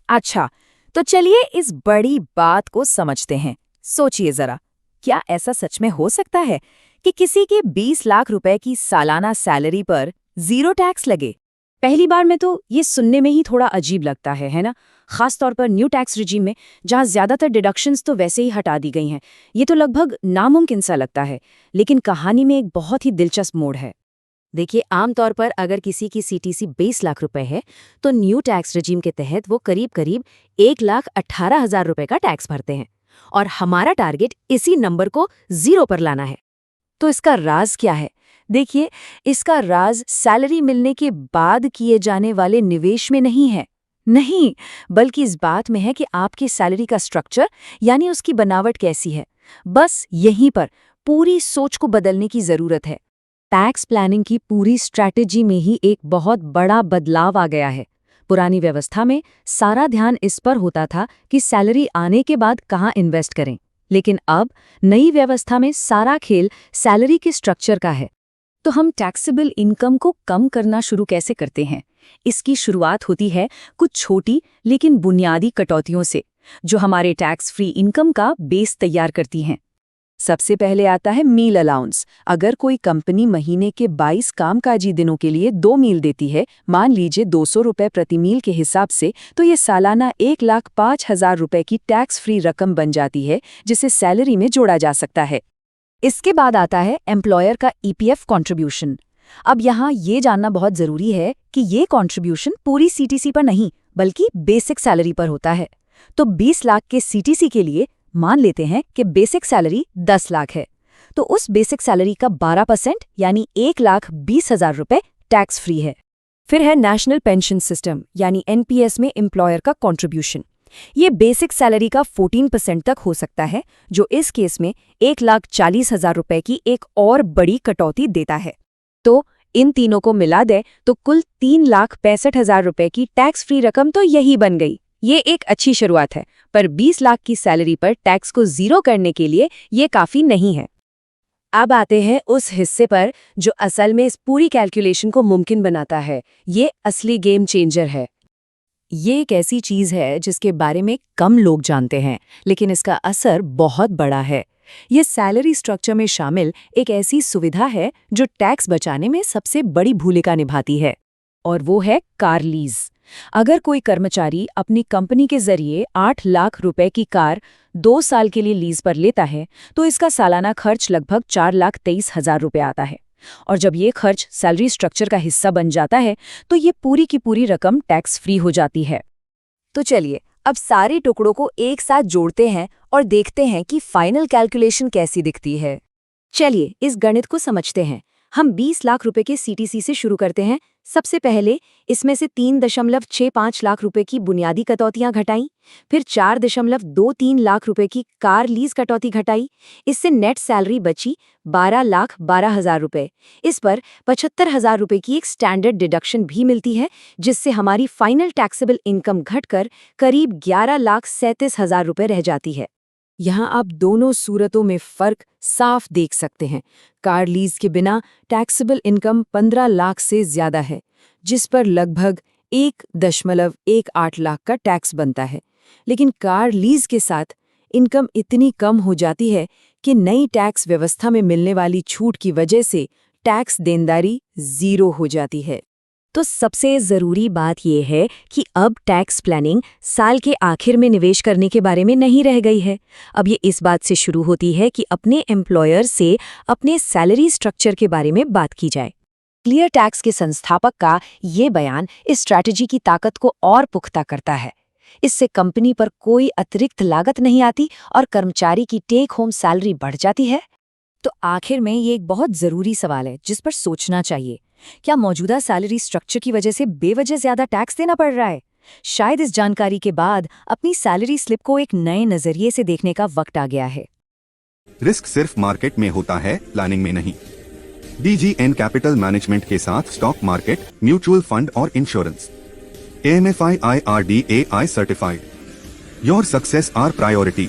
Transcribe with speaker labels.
Speaker 1: अच्छा, तो चलिए इस बड़ी बात को समझते हैं। सोचिए जरा, क्या ऐसा सच में हो सकता है कि किसी के 20 लाख रुपए की सालाना सैलरी पर जीरो टैक्स लगे? पहली बार में तो ये सुनने में ही थोड़ा अजीब लगता है ना? खास तौर पर न्यू टैक्स रिजीम में, जहां ज्यादातर डिडक्शंस तो वैसे ही हटा दी गई हैं। ये तो लगभग नामुमकिन सा लगता है, लेकिन कहानी में एक बहुत ही दिलचस्प मोड़ है। देखिए, आमतौर पर अगर किसी की सीटीसी 20 लाख रुपए है, तो न्यू टैक्स रजीम के तहत वो करीब करीब 1,18,000 रुपए का टैक्स भरते हैं, और हमारा टारगेट इसी नंबर को जीरो पर लाना है। तो इसका राज क्या है? देखिए, इसका राज सैलरी मिलने के बाद किए जाने वाले निवेश में नहीं है। नहीं, बल्कि इस बात में है कि आपकी सैलरी का स्ट्रक्चर, यानी उसकी बनावट कैसी है। बस यहीं पर पूरी सोच को बदलने की जरूरत है। टैक्स प्लानिंग की पूरी स्ट्रैटेजी में ही एक बहुत बड़ा बदलाव आ गया है। पुरानी व्यवस्था में सारा ध्यान इस पर होता था कि सैलरी आने के बाद कहाँ इन्वेस्ट करें, लेकिन अब नई व्यवस्था में सारा खेल सैलरी के स्ट्रक्चर का है। तो हम टैक्सेबल इनकम को कम करना शुरू कैसे करते हैं? इसकी शुरुआत होती है कुछ छोटी लेकिन बुनियादी कटौतियों से, जो हमारे टैक्स फ्री इनकम का बेस तैयार करती हैं। सबसे पहले आता है मील अलाउंस। अगर कोई कंपनी महीने के 22 कामकाजी दिनों के लिए 2 मील देती है, मान लीजिए 200 रुपए प्रति मील के हिसाब से, तो ये सालाना 1,05,000 रुपए की टैक्स फ्री रकम बन जाती है, जिसे सैलरी में जोड़ा जा सकता है। इसके बाद आता है एम्प्लॉयर का ईपीएफ कंट्रीब्यूशन। अब यहाँ ये जानना बहुत जरूरी है कि ये कंट्रीब्यूशन पूरी सीटीसी पर नहीं, बल्कि बेसिक सैलरी पर होता है। तो 20 लाख के सीटीसी के लिए मान लेते हैं कि बेसिक सैलरी 10 लाख है, तो उस बेसिक सैलरी का 12% यानी 1,20,000 रुपए टैक्स फ्री है। फिर है नेशनल पेंशन सिस्टम यानी एनपीएस में एम्प्लॉयर का कंट्रीब्यूशन। ये बेसिक सैलरी का 14% तक हो सकता है, जो इस केस में 1,40,000 रुपए की एक और बड़ी कटौती देता है। तो इन तीनों को मिला दें तो कुल 3,65,000 रुपए की टैक्स फ्री रकम तो यही बन गई। ये एक अच्छी शुरुआत है, पर 20 लाख की सैलरी पर टैक्स को जीरो करने के लिए ये काफी नहीं है। अब आते हैं उस हिस्से पर जो असल में इस पूरी कैलकुलेशन को मुमकिन बनाता है। ये असली गेम चेंजर है। ये एक ऐसी चीज है जिसके बारे में कम लोग जानते हैं, लेकिन इसका असर बहुत बड़ा है। ये सैलरी स्ट्रक्चर में शामिल एक ऐसी सुविधा है जो टैक्स बचाने में सबसे बड़ी भूमिका निभाती है, और वो है कार लीज। अगर कोई कर्मचारी अपनी कंपनी के जरिए 8 लाख रुपए की कार 2 साल के लिए लीज पर लेता है, तो इसका सालाना खर्च लगभग 4,23,000 रुपए आता है। और जब ये खर्च सैलरी स्ट्रक्चर का हिस्सा बन जाता है, तो ये पूरी की पूरी रकम टैक्स फ्री हो जाती है। तो चलिए अब सारे टुकड़ों को एक साथ जोड़ते हैं और देखते हैं कि फाइनल कैलकुलेशन कैसी दिखती है। चलिए इस गणित को समझते हैं। हम 20 लाख रुपए के सीटीसी से शुरू करते हैं। सबसे पहले इसमें से 3.65 लाख रुपए की बुनियादी कटौतियां घटाई, फिर 4.23 लाख रुपए की कार लीज कटौती घटाई। इससे नेट सैलरी बची 12,12,000 रुपए। इस पर 75,000 रुपए की एक स्टैंडर्ड डिडक्शन भी मिलती है, जिससे हमारी फाइनल टैक्सेबल इनकम घटकर करीब 11,37,000 रुपए रह जाती है। यहाँ आप दोनों सूरतों में फर्क साफ देख सकते हैं। कार लीज के बिना टैक्सेबल इनकम 15 लाख से ज्यादा है, जिस पर लगभग 1.18 लाख का टैक्स बनता है। लेकिन कार लीज के साथ इनकम इतनी कम हो जाती है कि नई टैक्स व्यवस्था में मिलने वाली छूट की वजह से टैक्स देनदारी जीरो हो जाती है। तो सबसे ज़रूरी बात यह है कि अब टैक्स प्लानिंग साल के आखिर में निवेश करने के बारे में नहीं रह गई है। अब ये इस बात से शुरू होती है कि अपने एम्प्लॉयर से अपने सैलरी स्ट्रक्चर के बारे में बात की जाए। क्लियर टैक्स के संस्थापक का ये बयान इस स्ट्रैटेजी की ताकत को और पुख्ता करता है। इससे कंपनी पर कोई अतिरिक्त लागत नहीं आती और कर्मचारी की टेक होम सैलरी बढ़ जाती है। तो आखिर में ये एक बहुत ज़रूरी सवाल है जिस पर सोचना चाहिए। क्या मौजूदा सैलरी स्ट्रक्चर की वजह से बेवजह ज्यादा टैक्स देना पड़ रहा है? शायद इस जानकारी के बाद अपनी सैलरी स्लिप को एक नए नजरिए से देखने का वक्त आ गया है।
Speaker 2: रिस्क सिर्फ मार्केट में होता है, प्लानिंग में नहीं। DGN कैपिटल मैनेजमेंट के साथ स्टॉक मार्केट, म्यूचुअल फंड और insurance. AMFI IRDAI certified. Your success our priority.